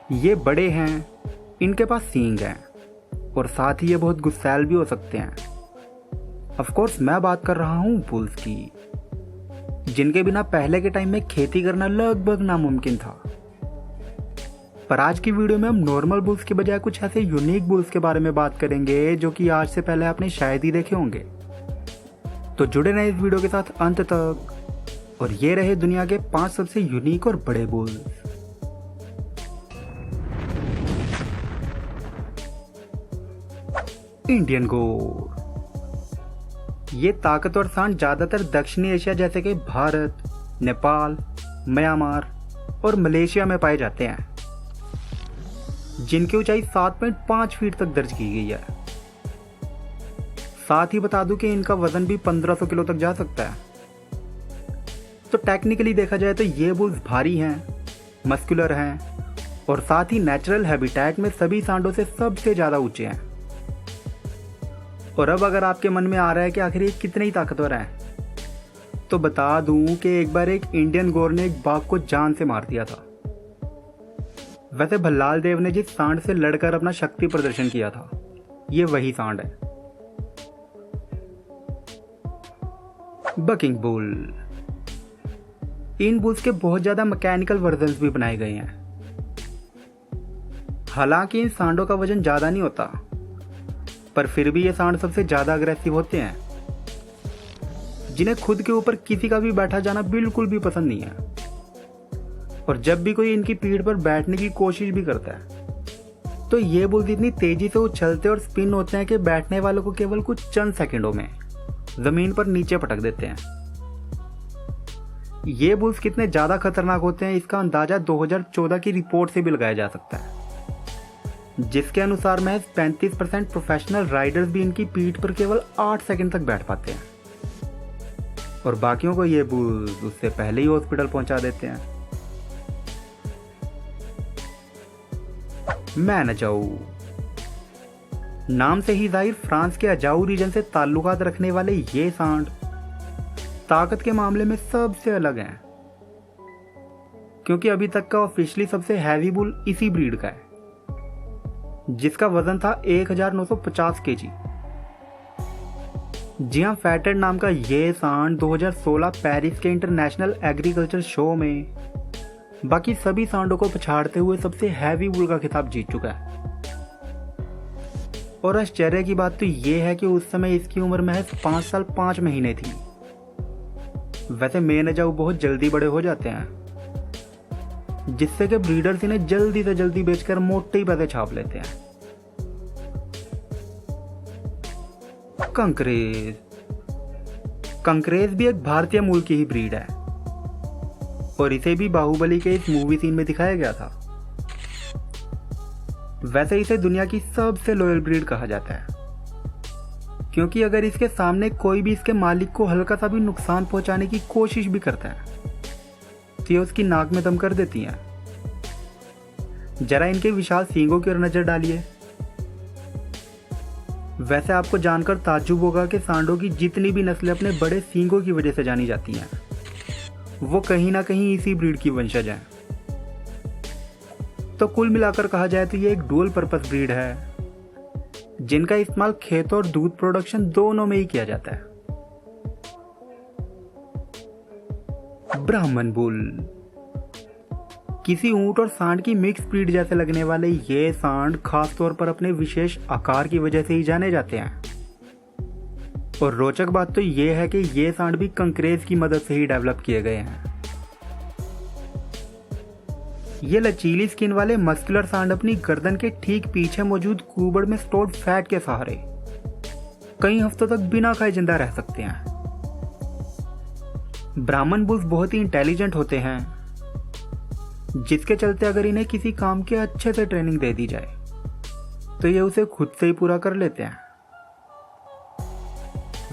ये बड़े हैं, इनके पास सींग हैं और साथ ही ये बहुत गुस्सैल भी हो सकते हैं। ऑफ कोर्स मैं बात कर रहा हूँ बुल्स की, जिनके बिना पहले के टाइम में खेती करना लगभग नामुमकिन था। पर आज की वीडियो में हम नॉर्मल बुल्स के बजाय कुछ ऐसे यूनिक बुल्स के बारे में बात करेंगे जो कि आज से पहले आपने शायद ही देखे होंगे। तो जुड़े रहे इस वीडियो के साथ अंत तक, और ये रहे दुनिया के 5 सबसे यूनिक और बड़े बुल्स। इंडियन गोर। ये ताकतवर सांड ज्यादातर दक्षिणी एशिया जैसे कि भारत, नेपाल, म्यांमार और मलेशिया में पाए जाते हैं, जिनकी ऊंचाई 7.5 फीट तक दर्ज की गई है। साथ ही बता दूं कि इनका वजन भी 1500 किलो तक जा सकता है। तो टेक्निकली देखा जाए तो ये बुल्स भारी हैं, मस्कुलर हैं और साथ ही नेचुरल हैबिटेट में सभी सांडों से सबसे ज्यादा ऊंचे हैं। और अब अगर आपके मन में आ रहा है कि आखिर ये कितने ही ताकतवर हैं, तो बता दूं कि एक बार एक इंडियन गोर ने एक बाघ को जान से मार दिया था। वैसे भल्लाल देव ने जिस सांड से लड़कर अपना शक्ति प्रदर्शन किया था, ये वही सांड है। Baking bull. इन बुल्स के बहुत ज्यादा मैकेनिकल वर्जन्स भी बनाए गए हैं। हालांकि इन सांडों का वजन ज्यादा नहीं होता, पर फिर भी ये सांड सबसे ज्यादा अग्रेसिव होते हैं, जिन्हें खुद के ऊपर किसी का भी बैठा जाना बिल्कुल भी पसंद नहीं है। और जब भी कोई इनकी पीठ पर बैठने की कोशिश भी करता है, तो ये बुल्स इतनी तेजी से उछलते और स्पिन होते हैं कि बैठने वालों को केवल कुछ चंद सेकंडों में जमीन पर नीचे पटक देते हैं। ये बुल्स कितने ज्यादा खतरनाक होते हैं, इसका अंदाजा 2014 की रिपोर्ट से भी लगाया जा सकता है, जिसके अनुसार महज 35% प्रोफेशनल राइडर्स भी इनकी पीठ पर केवल 8 सेकंड तक बैठ पाते हैं, और बाकियों को ये बुल्स उससे पहले ही हॉस्पिटल पहुंचा देते हैं। मैन अजाऊ। नाम से ही जाहिर फ्रांस के अजाऊ रीजन से ताल्लुकात रखने वाले ये सांड ताकत के मामले में सबसे अलग हैं, क्योंकि अभी तक का ऑफिशियली सबसे हैवी बुल इसी ब्रीड का है, जिसका वजन था 1950 केजी। जी हाँ, फैटेड नाम का ये सांड 2016 पेरिस के इंटरनेशनल एग्रीकल्चर शो में बाकी सभी सांडों को पछाड़ते हुए सबसे हैवी बुल का खिताब जीत चुका है। और आश्चर्य की बात तो ये है कि उस समय इसकी उम्र महज 5 साल 5 महीने थी। वैसे मेन अजाऊ बहुत जल्दी बड़े हो जाते हैं, जिससे कि ब्रीडर्स इन्हें जल्दी से जल्दी बेचकर मोटे ही पैसे छाप लेते हैं। कंकरेज। कंकरेज भी एक भारतीय मूल की ही ब्रीड है, और इसे भी बाहुबली के इस मूवी सीन में दिखाया गया था। वैसे इसे दुनिया की सबसे लॉयल ब्रीड कहा जाता है, क्योंकि अगर इसके सामने कोई भी इसके मालिक को हल्का सा भी नुकसान पहुंचाने की कोशिश भी करता है, तो ये उसकी नाक में दम कर देती हैं। जरा इनके विशाल सींगों की ओर नजर डालिए। वैसे आपको जानकर ताज्जुब होगा कि सांडों की जितनी भी नस्लें अपने बड़े सींगों की वजह से जानी जाती हैं, वो कहीं ना कहीं इसी ब्रीड की वंशज हैं। तो कुल मिलाकर कहा जाए तो ये एक डुअल पर्पस ब्रीड है, जिनका इस्तेमाल खेत और दूध प्रोडक्शन दोनों में ही किया जाता है। ब्राह्मण बुल। किसी ऊंट और सांड की मिक्स ब्रीड जैसे लगने वाले ये सांड खास तौर पर अपने विशेष आकार की वजह से ही जाने जाते हैं। और रोचक बात तो ये है कि ये सांड भी कंकरेज की मदद से ही डेवलप किए गए हैं। ये लचीली स्किन वाले मस्कुलर सांड अपनी गर्दन के ठीक पीछे मौजूद कुबड़ में स्टोर्ड फैट के सहारे कई हफ्तों तक बिना खाए जिंदा रह सकते हैं। ब्राह्मण बुल्स बहुत ही इंटेलिजेंट होते हैं, जिसके चलते अगर इन्हें किसी काम की अच्छे से ट्रेनिंग दे दी जाए, तो ये उसे खुद से ही पूरा कर लेते हैं।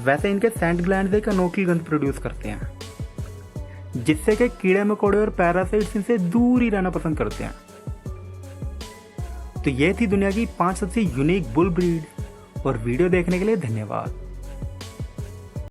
वैसे इनके सेंट ग्लैंड एक अनोखी गंध प्रोड्यूस करते हैं, जिससे कि कीड़े मकोड़े और पैरासाइट्स इनसे दूर ही रहना पसंद करते हैं। तो ये थी दुनिया की 5 सबसे यूनिक बुल ब्रीड, और वीडियो देखने के लिए धन्यवाद।